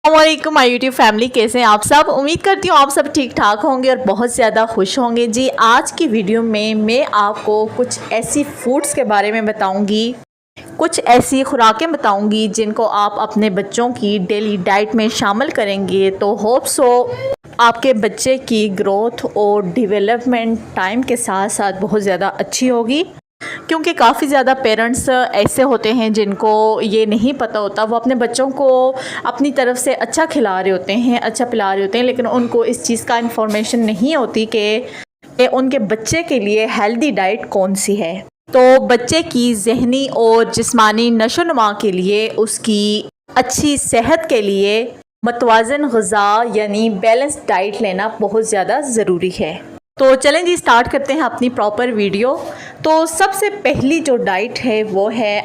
अस्सलामुअलैकुम my YouTube family, कैसे हैं आप सब। उम्मीद करती हूँ आप सब ठीक ठाक होंगे और बहुत ज़्यादा खुश होंगे। जी, आज की वीडियो में मैं आपको कुछ ऐसी फूड्स के बारे में बताऊंगी, कुछ ऐसी खुराकें बताऊंगी जिनको आप अपने बच्चों की डेली डाइट में शामिल करेंगे तो होप सो आपके बच्चे की ग्रोथ और डेवलपमेंट टाइम के साथ साथ बहुत ज़्यादा अच्छी होगी। क्योंकि काफ़ी ज़्यादा पेरेंट्स ऐसे होते हैं जिनको ये नहीं पता होता, वो अपने बच्चों को अपनी तरफ से अच्छा खिला रहे होते हैं, अच्छा पिला रहे होते हैं, लेकिन उनको इस चीज़ का इन्फॉर्मेशन नहीं होती कि उनके बच्चे के लिए हेल्दी डाइट कौन सी है। तो बच्चे की ज़हनी और जिस्मानी नशोनुमा के लिए, उसकी अच्छी सेहत के लिए मतवाज़न ग़िज़ा यानी बैलेंस डाइट लेना बहुत ज़्यादा ज़रूरी है। तो चलें जी, स्टार्ट करते हैं अपनी प्रॉपर वीडियो। तो सबसे पहली जो डाइट है वो है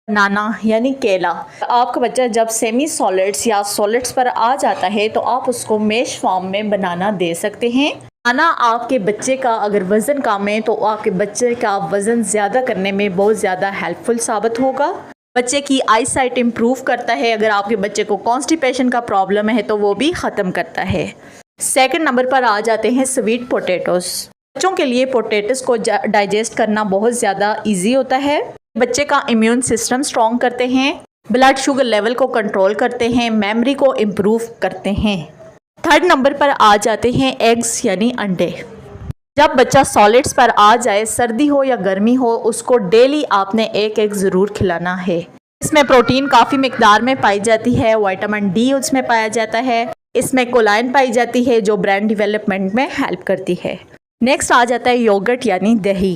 बनाना यानी केला। आपका बच्चा जब सेमी सॉलिड्स या सॉलिड्स पर आ जाता है तो आप उसको मैश फॉर्म में बनाना दे सकते हैं। बनाना आपके बच्चे का अगर वज़न कम है तो आपके बच्चे का वज़न ज़्यादा करने में बहुत ज़्यादा हेल्पफुल साबित होगा। बच्चे की आई साइट इम्प्रूव करता है। अगर आपके बच्चे को कॉन्स्टिपेशन का प्रॉब्लम है तो वो भी ख़त्म करता है। सेकंड नंबर पर आ जाते हैं स्वीट पोटैटोस। बच्चों के लिए पोटैटोस को डाइजेस्ट करना बहुत ज़्यादा इजी होता है। बच्चे का इम्यून सिस्टम स्ट्रॉन्ग करते हैं, ब्लड शुगर लेवल को कंट्रोल करते हैं, मेमोरी को इम्प्रूव करते हैं। थर्ड नंबर पर आ जाते हैं एग्स यानी अंडे। जब बच्चा सॉलिड्स पर आ जाए, सर्दी हो या गर्मी हो, उसको डेली आपने एक एग ज़रूर खिलाना है। इसमें प्रोटीन काफ़ी मिकदार में पाई जाती है, विटामिन डी उसमें पाया जाता है, इसमें कोलाइन पाई जाती है जो ब्रेन डेवलपमेंट में हेल्प करती है। नेक्स्ट आ जाता है योगर्ट यानी दही।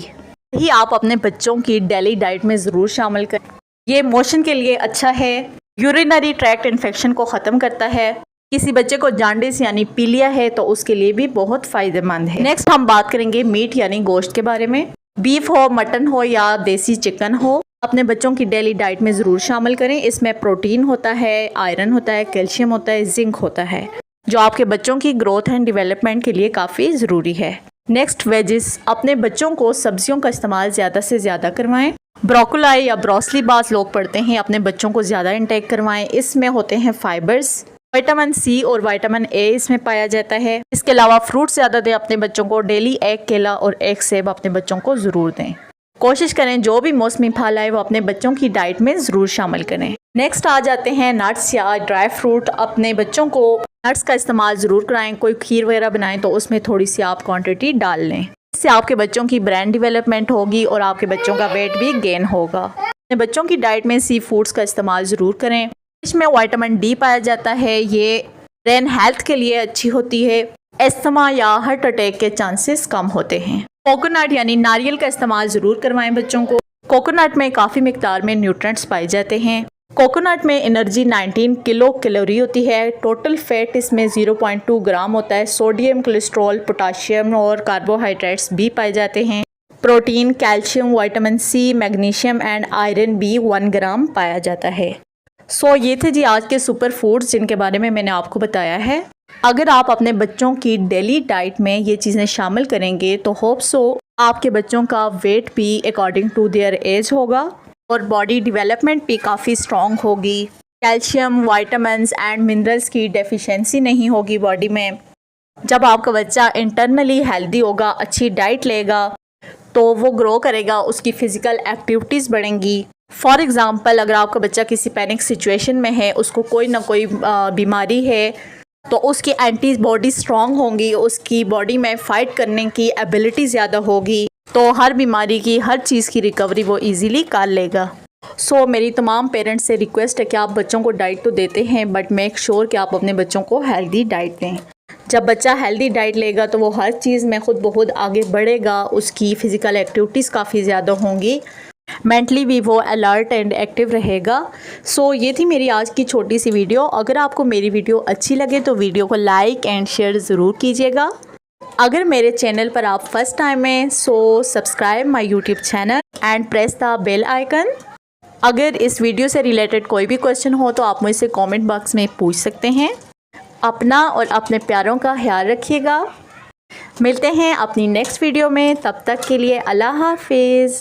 दही आप अपने बच्चों की डेली डाइट में ज़रूर शामिल करें। ये मोशन के लिए अच्छा है, यूरिनरी ट्रैक्ट इन्फेक्शन को ख़त्म करता है। किसी बच्चे को जॉन्डिस यानी पीलिया है तो उसके लिए भी बहुत फ़ायदेमंद है। नेक्स्ट हम बात करेंगे मीट यानी गोश्त के बारे में। बीफ हो, मटन हो या देसी चिकन हो, अपने बच्चों की डेली डाइट में ज़रूर शामिल करें। इसमें प्रोटीन होता है, आयरन होता है, कैल्शियम होता है, जिंक होता है, जो आपके बच्चों की ग्रोथ एंड डेवलपमेंट के लिए काफ़ी ज़रूरी है। नेक्स्ट वेजिस, अपने बच्चों को सब्जियों का इस्तेमाल ज़्यादा से ज़्यादा करवाएं। ब्रोकोली या ब्रोसली बास लोग पढ़ते हैं, अपने बच्चों को ज़्यादा इंटेक करवाएं। इसमें होते हैं फाइबर्स, विटामिन सी और विटामिन ए इसमें पाया जाता है। इसके अलावा फ्रूट ज़्यादा दें अपने बच्चों को। डेली एक केला और एक सेब अपने बच्चों को ज़रूर दें। कोशिश करें जो भी मौसमी फल आए वो अपने बच्चों की डाइट में ज़रूर शामिल करें। नेक्स्ट आ जाते हैं नट्स या ड्राई फ्रूट। अपने बच्चों को नट्स का इस्तेमाल ज़रूर कराएं। कोई खीर वगैरह बनाएं तो उसमें थोड़ी सी आप क्वांटिटी डाल लें। इससे आपके बच्चों की ब्रेन डेवलपमेंट होगी और आपके बच्चों का वेट भी गेन होगा। अपने बच्चों की डाइट में सी फूड्स का इस्तेमाल ज़रूर करें। इसमें विटामिन डी पाया जाता है, ये ब्रेन हेल्थ के लिए अच्छी होती है। एस्थमा या हार्ट अटैक के चांसेस कम होते हैं। कोकोनट यानी नारियल का इस्तेमाल ज़रूर करवाएं बच्चों को। कोकोनट में काफ़ी मिकदार में न्यूट्रिएंट्स पाए जाते हैं। कोकोनट में एनर्जी 19 किलो कैलोरी होती है। टोटल फैट इसमें 0.2 ग्राम होता है। सोडियम, कोलेस्ट्रॉल, पोटाशियम और कार्बोहाइड्रेट्स भी पाए जाते हैं। Protein, calcium, vitamin C, magnesium and iron भी 1 ग्राम पाया जाता है। सो ये थे जी आज के सुपर फूड्स जिनके बारे में मैंने आपको बताया है। अगर आप अपने बच्चों की डेली डाइट में ये चीज़ें शामिल करेंगे तो होप सो आपके बच्चों का वेट भी अकॉर्डिंग टू देयर एज होगा और बॉडी डेवलपमेंट भी काफ़ी स्ट्रॉन्ग होगी। कैल्शियम, विटामिन्स एंड मिनरल्स की डेफिशिएंसी नहीं होगी बॉडी में। जब आपका बच्चा इंटरनली हेल्दी होगा, अच्छी डाइट लेगा तो वो ग्रो करेगा, उसकी फ़िज़िकल एक्टिविटीज़ बढ़ेंगी। फॉर एग्ज़ाम्पल, अगर आपका बच्चा किसी पैनिक सिचुएशन में है, उसको कोई ना कोई बीमारी है, तो उसकी एंटी बॉडी स्ट्रॉन्ग होंगी, उसकी बॉडी में फ़ाइट करने की एबिलिटी ज़्यादा होगी, तो हर बीमारी की, हर चीज़ की रिकवरी वो इजीली कर लेगा। सो मेरी तमाम पेरेंट्स से रिक्वेस्ट है कि आप बच्चों को डाइट तो देते हैं बट मेक श्योर कि आप अपने बच्चों को हेल्दी डाइट दें। जब बच्चा हेल्दी डाइट लेगा तो वो हर चीज़ में खुद ब खुद आगे बढ़ेगा, उसकी फ़िज़िकल एक्टिविटीज़ काफ़ी ज़्यादा होंगी, मेंटली भी वो अलर्ट एंड एक्टिव रहेगा। सो ये थी मेरी आज की छोटी सी वीडियो। अगर आपको मेरी वीडियो अच्छी लगे तो वीडियो को लाइक एंड शेयर ज़रूर कीजिएगा। अगर मेरे चैनल पर आप फर्स्ट टाइम हैं so subscribe my YouTube channel and press the bell icon. अगर इस वीडियो से रिलेटेड कोई भी क्वेश्चन हो तो आप मुझसे कमेंट बॉक्स में पूछ सकते हैं। अपना और अपने प्यारों का ख्याल रखिएगा। मिलते हैं अपनी नेक्स्ट वीडियो में, तब तक के लिए अल्लाह हाफिज़।